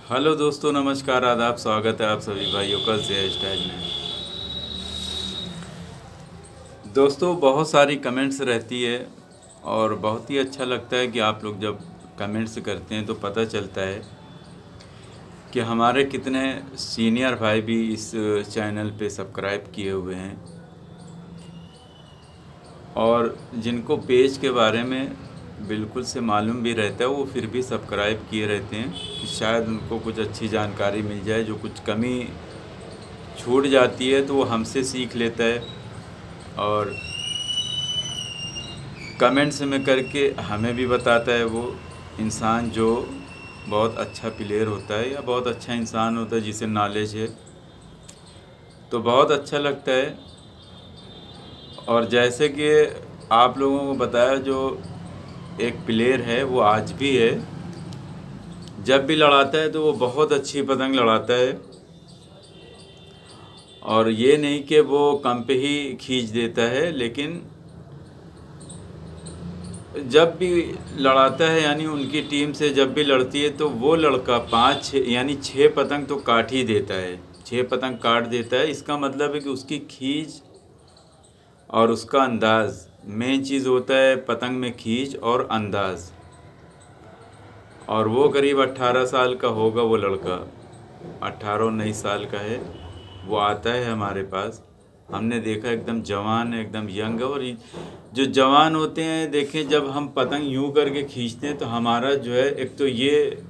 Hello दोस्तों, नमस्कार, आदाब, स्वागत है आप सभी भाइयों का ज़े स्टाइल में। दोस्तों, बहुत सारी कमेंट्स रहती है और बहुत ही अच्छा लगता है कि आप लोग जब कमेंट्स करते हैं तो पता चलता है कि हमारे कितने सीनियर भाई भी इस चैनल पे सब्सक्राइब किए हुए हैं और जिनको पेज के बारे में बिल्कुल से मालूम भी रहता है वो फिर भी सब्सक्राइब किए रहते हैं कि शायद उनको कुछ अच्छी जानकारी मिल जाए, जो कुछ कमी छूट जाती है तो वो हमसे सीख लेता है और कमेंट्स में करके हमें भी बताता है। वो इंसान जो बहुत अच्छा प्लेयर होता है या बहुत अच्छा इंसान होता है जिसे नॉलेज है, तो बहुत अच्छा लगता है। और जैसे कि आप लोगों को बताया, जो एक प्लेयर है वो आज भी है, जब भी लड़ाता है तो वो बहुत अच्छी पतंग लड़ाता है और ये नहीं कि वो कम पे ही खींच देता है, लेकिन जब भी लड़ाता है यानी उनकी टीम से जब भी लड़ती है तो वो लड़का 5-6 यानी 6 पतंग तो काट ही देता है, 6 पतंग काट देता है। इसका मतलब है कि उसकी खींच और उसका अंदाज़ मेन चीज़ होता है पतंग में, खींच और अंदाज़। और वो करीब 18 साल का होगा, वो लड़का 18-19 साल का है। वो आता है हमारे पास, हमने देखा एकदम जवान है, एकदम यंग है। और जो जवान होते हैं, देखें जब हम पतंग यूं करके खींचते हैं तो हमारा जो है, एक तो ये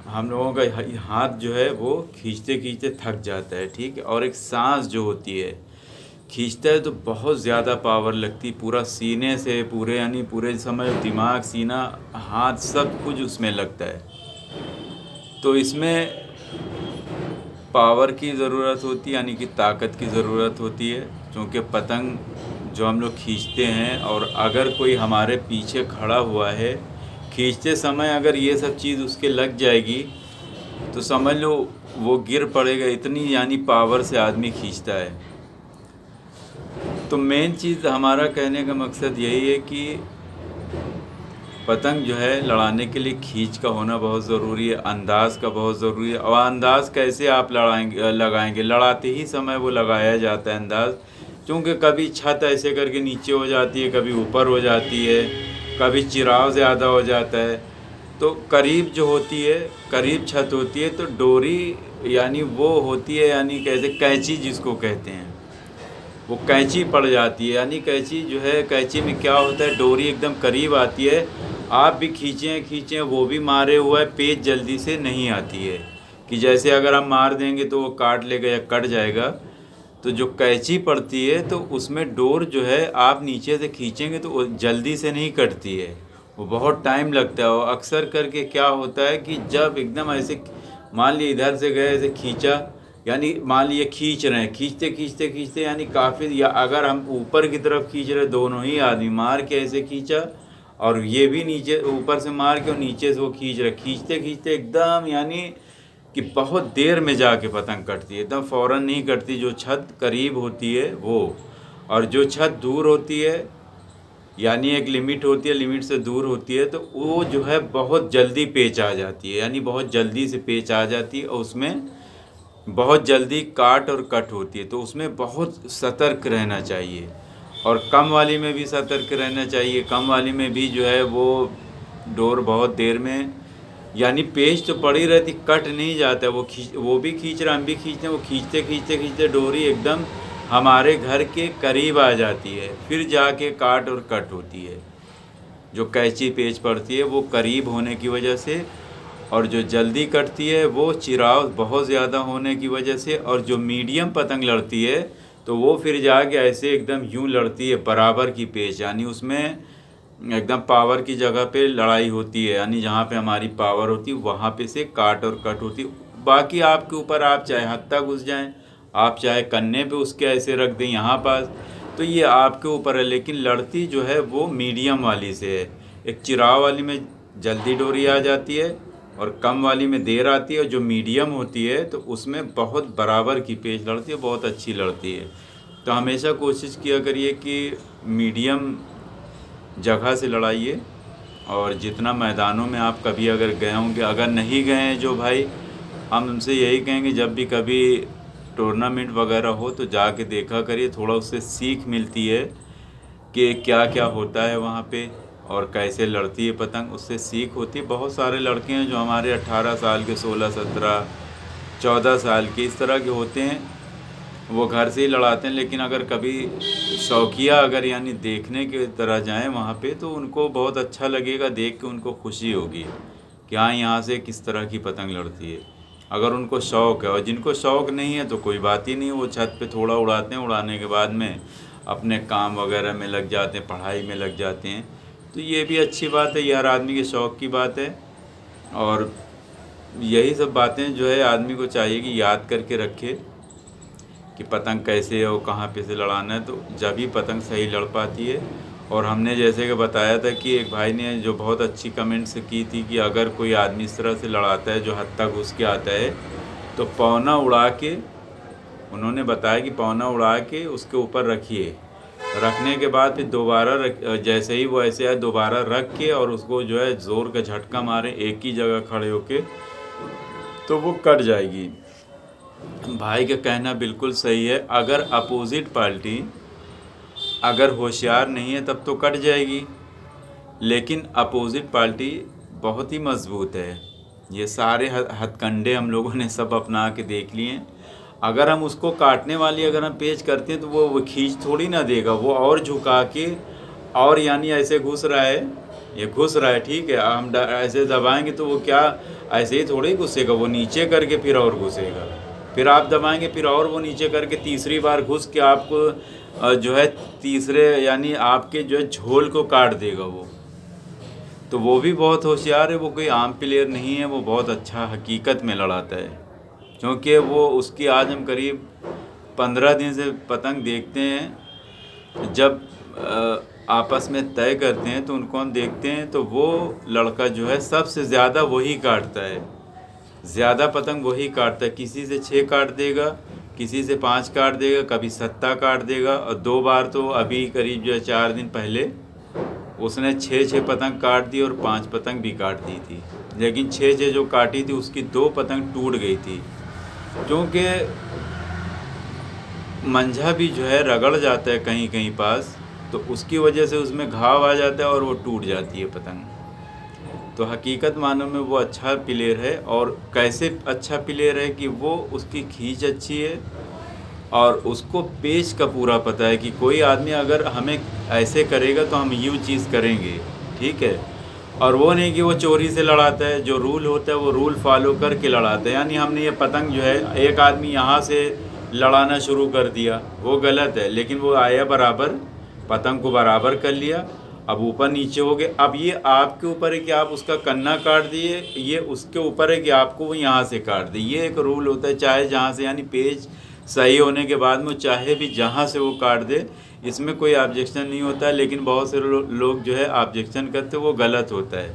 हम लोगों का हाथ जो है वो खींचते खींचते थक जाता है, ठीक है। और एक सांस जो होती है, खींचता है तो बहुत ज़्यादा पावर लगती, पूरा सीने से पूरे यानी पूरे समय दिमाग, सीना, हाथ सब कुछ उसमें लगता है। तो इसमें पावर की ज़रूरत होती है, यानी कि ताकत की ज़रूरत होती है। क्योंकि पतंग जो हम लोग खींचते हैं और अगर कोई हमारे पीछे खड़ा हुआ है, खींचते समय अगर ये सब चीज़ उसके लग जाएगी तो समझ लो वो गिर पड़ेगा, इतनी यानी पावर से आदमी खींचता है। तो मेन चीज़ हमारा कहने का मकसद यही है कि पतंग जो है लड़ाने के लिए खींच का होना बहुत ज़रूरी है, अंदाज़ का बहुत ज़रूरी है। और अंदाज़ कैसे आप लगाएंगे, लड़ाते ही समय वो लगाया जाता है अंदाज़। क्योंकि कभी छत ऐसे करके नीचे हो जाती है, कभी ऊपर हो जाती है, कभी चिराव ज़्यादा हो जाता है। तो करीब जो होती है, करीब छत होती है तो डोरी यानी वो होती है, यानी कैसे कैंची जिसको कहते हैं, वो कैंची पड़ जाती है। यानी कैंची जो है, कैंची में क्या होता है, डोरी एकदम करीब आती है, आप भी खींचें वो भी मारे हुआ है, पेच जल्दी से नहीं आती है कि जैसे अगर हम मार देंगे तो वो काट लेगा या कट जाएगा। तो जो कैंची पड़ती है तो उसमें डोर जो है आप नीचे से खींचेंगे तो वो जल्दी से नहीं कटती है, वो बहुत टाइम लगता है। और अक्सर करके क्या होता है कि जब एकदम ऐसे मान लिए इधर से गए, ऐसे खींचा, यानी मान लिए खींच रहे हैं, खींचते खींचते खींचते यानी काफ़ी, या अगर हम ऊपर की तरफ खींच रहे, दोनों ही आदमी मार के ऐसे खींचा और ये भी नीचे ऊपर से मार के और नीचे से वो खींच रहे, खींचते खींचते एकदम यानी कि बहुत देर में जाके पतंग कटती है, एकदम फ़ौरन नहीं कटती। जो छत करीब होती है वो, और जो छत दूर होती है यानी एक लिमिट होती है, लिमिट से दूर होती है, तो वो जो है बहुत जल्दी पेच आ जाती है, यानी बहुत जल्दी से पेच आ जाती है और उसमें बहुत जल्दी काट और कट होती है। तो उसमें बहुत सतर्क रहना चाहिए और कम वाली में भी सतर्क रहना चाहिए। कम वाली में भी जो है वो डोर बहुत देर में यानी पेच तो पड़ी रहती, कट नहीं जाता, वो भी खींच रहा, हम भी खींचते हैं, वो खींचते खींचते खींचते डोरी एकदम हमारे घर के करीब आ जाती है, फिर जाके काट और कट होती है। जो कैंची पेच पड़ती है वो करीब होने की वजह से, और जो जल्दी कटती है वो चिराव बहुत ज़्यादा होने की वजह से। और जो मीडियम पतंग लड़ती है तो वो फिर जाके ऐसे एकदम यूं लड़ती है बराबर की पेच, यानी उसमें एकदम पावर की जगह पे लड़ाई होती है, यानी जहाँ पे हमारी पावर होती है वहाँ पे से काट और कट होती है। बाकी आपके ऊपर, आप चाहे हत्था घुस जाएं, आप चाहे कन्ने पे उसके ऐसे रख दें यहाँ पास, तो ये आपके ऊपर है। लेकिन लड़ती जो है वो मीडियम वाली से है। एक चिराव वाली में जल्दी डोरी आ जाती है और कम वाली में देर आती है, और जो मीडियम होती है तो उसमें बहुत बराबर की पेच लड़ती है, बहुत अच्छी लड़ती है। तो हमेशा कोशिश किया करिए कि मीडियम जगह से लड़ाइए। और जितना मैदानों में आप कभी अगर गए होंगे, अगर नहीं गए हैं जो भाई, हम उनसे यही कहेंगे जब भी कभी टूर्नामेंट वगैरह हो तो जाके देखा करिए, थोड़ा उससे सीख मिलती है कि क्या क्या होता है वहाँ पे और कैसे लड़ती है पतंग, उससे सीख होती है। बहुत सारे लड़के हैं जो हमारे 18 साल के, 16, 17, 14 साल के इस तरह के होते हैं, वो घर से ही लड़ाते हैं। लेकिन अगर कभी शौकिया अगर यानी देखने की तरह जाएं वहाँ पे तो उनको बहुत अच्छा लगेगा, देख के उनको खुशी होगी कि हाँ यहाँ से किस तरह की पतंग लड़ती है। अगर उनको शौक़ है, और जिनको शौक़ नहीं है तो कोई बात ही नहीं, वो छत पे थोड़ा उड़ाते हैं, उड़ाने के बाद में अपने काम वगैरह में लग जाते हैं, पढ़ाई में लग जाते हैं। तो ये भी अच्छी बात है, ये हर आदमी के शौक़ की बात है। और यही सब बातें जो है आदमी को चाहिए कि याद करके रखे कि पतंग कैसे है और कहाँ पे से लड़ाना है, तो जब ही पतंग सही लड़ पाती है। और हमने जैसे कि बताया था कि एक भाई ने जो बहुत अच्छी कमेंट्स की थी कि अगर कोई आदमी इस तरह से लड़ाता है जो हत्था घुस के आता है तो पौना उड़ा के, उन्होंने बताया कि पौना उड़ा के उसके ऊपर रखिए, रखने के बाद फिर दोबारा जैसे ही वो ऐसे आए दोबारा रख के और उसको जो है ज़ोर का झटका मारे एक ही जगह खड़े होके, तो वो कट जाएगी। भाई का कहना बिल्कुल सही है, अगर अपोजिट पार्टी अगर होशियार नहीं है तब तो कट जाएगी, लेकिन अपोजिट पार्टी बहुत ही मजबूत है। ये सारे हथकंडे हम लोगों ने सब अपना के देख लिए। अगर हम उसको काटने वाली अगर हम पेच करते हैं तो वो खींच थोड़ी ना देगा, वो और झुका के, और यानी ऐसे घुस रहा है, ये घुस रहा है, ठीक है, हम ऐसे दबाएंगे तो वो क्या ऐसे ही थोड़ी घुसेगा, वो नीचे करके फिर और घुसेगा, फिर आप दबाएंगे फिर और वो नीचे करके तीसरी बार घुस के आपको जो है तीसरे यानी आपके जो है झोल को काट देगा वो। तो वो भी बहुत होशियार है, वो कोई आम प्लेयर नहीं है, वो बहुत अच्छा हकीकत में लड़ाता है। क्योंकि वो उसकी आज हम करीब 15 दिन से पतंग देखते हैं, जब आपस में तय करते हैं तो उनको हम देखते हैं तो वो लड़का जो है सबसे ज़्यादा वही काटता है, ज़्यादा पतंग वही काटता है। किसी से 6 काट देगा, किसी से 5 काट देगा, कभी 7 काट देगा। और 2 बार तो अभी करीब जो है 4 दिन पहले उसने 6 पतंग काट दी और 5 पतंग भी काट दी थी। लेकिन 6 जो काटी थी उसकी 2 पतंग टूट गई थी, क्योंकि मंझा भी जो है रगड़ जाता है कहीं कहीं पास, तो उसकी वजह से उसमें घाव आ जाता है और वो टूट जाती है पतंग। तो हकीकत मानो में वो अच्छा प्लेयर है। और कैसे अच्छा प्लेयर है कि वो उसकी खींच अच्छी है और उसको पेच का पूरा पता है कि कोई आदमी अगर हमें ऐसे करेगा तो हम यूँ चीज़ करेंगे, ठीक है। और वो नहीं कि वो चोरी से लड़ाता है, जो रूल होता है वो रूल फॉलो करके लड़ाता है। यानी हमने ये पतंग जो है एक आदमी यहाँ से लड़ाना शुरू कर दिया, वो गलत है। लेकिन वो आया बराबर, पतंग को बराबर कर लिया, अब ऊपर नीचे हो गए। अब ये आपके ऊपर है कि आप उसका कन्ना काट दिए, ये उसके ऊपर है कि आपको वो यहाँ से काट दे। ये एक रूल होता है, चाहे जहाँ से यानी पेज सही होने के बाद में चाहे भी जहाँ से वो काट दे, इसमें कोई ऑब्जेक्शन नहीं होता है। लेकिन बहुत से लोग जो है ऑब्जेक्शन करते, वो गलत होता है।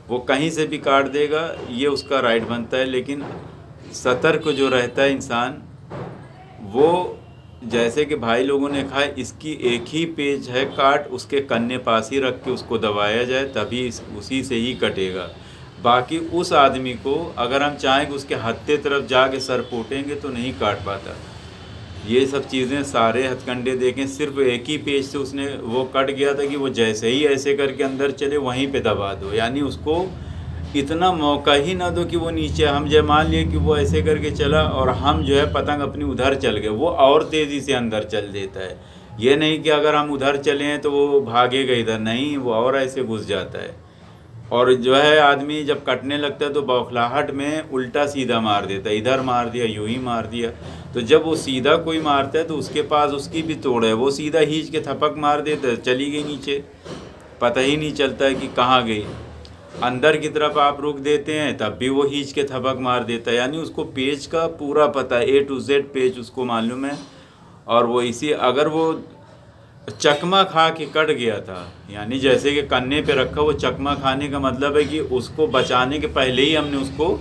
वो कहीं से भी काट देगा, ये उसका राइट बनता है। लेकिन सतर्क जो रहता है इंसान, वो जैसे कि भाई लोगों ने कहा, इसकी एक ही पेज है काट, उसके कन्ने पास ही रख के उसको दबाया जाए, तभी उसी से ही कटेगा। बाकी उस आदमी को अगर हम चाहें कि उसके हत्थे तरफ जाके सर पोटेंगे तो नहीं काट पाता। ये सब चीज़ें सारे हथकंडे देखें, सिर्फ एक ही पेज से उसने वो कट गया था कि वो जैसे ही ऐसे करके अंदर चले वहीं पे दबा दो, यानी उसको इतना मौका ही ना दो कि वो नीचे, हम जब मान लिए कि वो ऐसे करके चला और हम जो है पतंग अपनी उधर चल गए, वो और तेज़ी से अंदर चल देता है। ये नहीं कि अगर हम उधर चले हैं तो वो भागेगा इधर, नहीं, वो और ऐसे घुस जाता है। और जो है आदमी जब कटने लगता है तो बौखलाहट में उल्टा सीधा मार देता है, इधर मार दिया, यूं ही मार दिया। तो जब वो सीधा कोई मारता है तो उसके पास उसकी भी तोड़ है, वो सीधा खींच के थपक मार देता है, चली गई नीचे, पता ही नहीं चलता है कि कहाँ गई। अंदर की तरफ आप रुक देते हैं तब भी वो खींच के थपक मार देता है, यानी उसको पेज का पूरा पता है, A to Z पेज उसको मालूम है। और वो इसी अगर वो चकमा खा के कट गया था, यानी जैसे कि कन्ने पे रखा, वो चकमा खाने का मतलब है कि उसको बचाने के पहले ही हमने उसको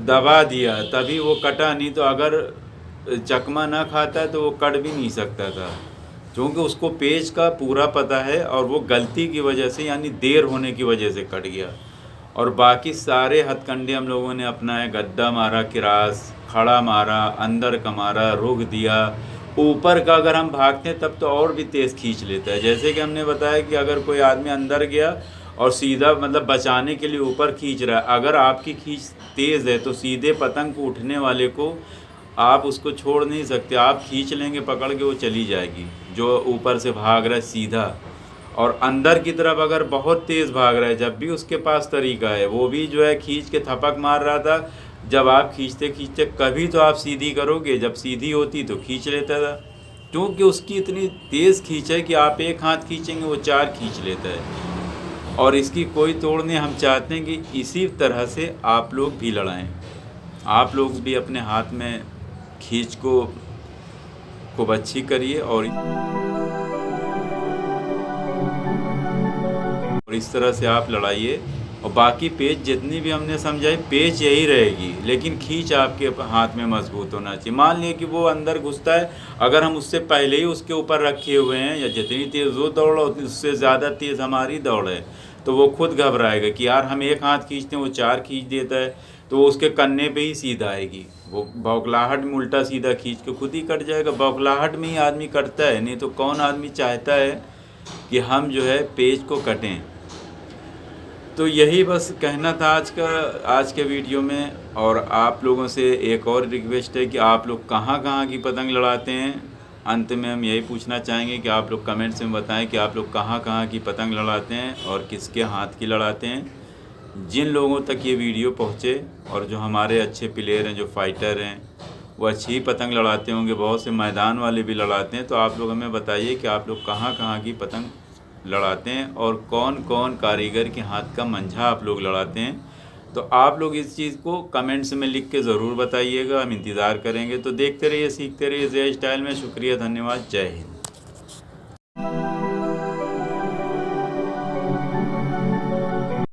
दबा दिया, तभी वो कटा। नहीं तो अगर चकमा ना खाता है तो वो कट भी नहीं सकता था, क्योंकि उसको पेज का पूरा पता है और वो गलती की वजह से यानी देर होने की वजह से कट गया। और बाकी सारे हथकंडे हम लोगों ने अपनाए। गद्दा मारा, किरास, खड़ा मारा, अंदर का मारा, रुख दिया। ऊपर का अगर हम भागते हैं तब तो और भी तेज़ खींच लेता है। जैसे कि हमने बताया कि अगर कोई आदमी अंदर गया और सीधा मतलब बचाने के लिए ऊपर खींच रहा है, अगर आपकी खींच तेज़ है तो सीधे पतंग को उठने वाले को आप उसको छोड़ नहीं सकते। आप खींच लेंगे पकड़ के, वो चली जाएगी जो ऊपर से भाग रहा है सीधा। और अंदर की तरफ अगर बहुत तेज़ भाग रहा है, जब भी उसके पास तरीका है, वो भी जो है खींच के थपक मार रहा था। जब आप खींचते खींचते कभी तो आप सीधी करोगे, जब सीधी होती तो खींच लेता था, क्योंकि उसकी इतनी तेज़ खींच है कि आप एक हाथ खींचेंगे वो 4 खींच लेता है। और इसकी कोई तोड़ नहीं। हम चाहते हैं कि इसी तरह से आप लोग भी लड़ाएं। आप लोग भी अपने हाथ में खींच को खूब अच्छी करिए और इस तरह से आप लड़ाइए। और बाकी पेच जितनी भी हमने समझाई, पेच यही रहेगी, लेकिन खींच आपके हाथ में मजबूत होना चाहिए। मान लिया कि वो अंदर घुसता है, अगर हम उससे पहले ही उसके ऊपर रखे हुए हैं या जितनी तेज़ वो दौड़ उतनी उससे ज़्यादा तेज़ हमारी दौड़ है, तो वो खुद घबराएगा कि यार हम एक हाथ खींचते हैं वो 4 खींच देता है, तो वो उसके कन्ने पे ही सीधा आएगी। वो बौखलाहट में उल्टा सीधा खींच के खुद ही कट जाएगा। बौखलाहट में ही आदमी कटता है, नहीं तो कौन आदमी चाहता है कि हम जो है पेच को कटें। तो यही बस कहना था आज के वीडियो में। और आप लोगों से एक और रिक्वेस्ट है कि आप लोग कहाँ कहाँ की पतंग लड़ाते हैं। अंत में हम यही पूछना चाहेंगे कि आप लोग कमेंट्स में बताएं कि आप लोग कहाँ कहाँ की पतंग लड़ाते हैं और किसके हाथ की लड़ाते हैं। जिन लोगों तक ये वीडियो पहुँचे और जो हमारे अच्छे प्लेयर हैं, जो फाइटर हैं, वो अच्छी ही पतंग लड़ाते होंगे, बहुत से मैदान वाले भी लड़ाते हैं, तो आप लोग हमें बताइए कि आप लोग कहाँ कहाँ की पतंग लड़ाते हैं और कौन कौन कारीगर के हाथ का मंझा आप लोग लड़ाते हैं। तो आप लोग इस चीज़ को कमेंट्स में लिख के ज़रूर बताइएगा, हम इंतज़ार करेंगे। तो देखते रहिए, सीखते रहिए जय स्टाइल में। शुक्रिया, धन्यवाद, जय हिंद।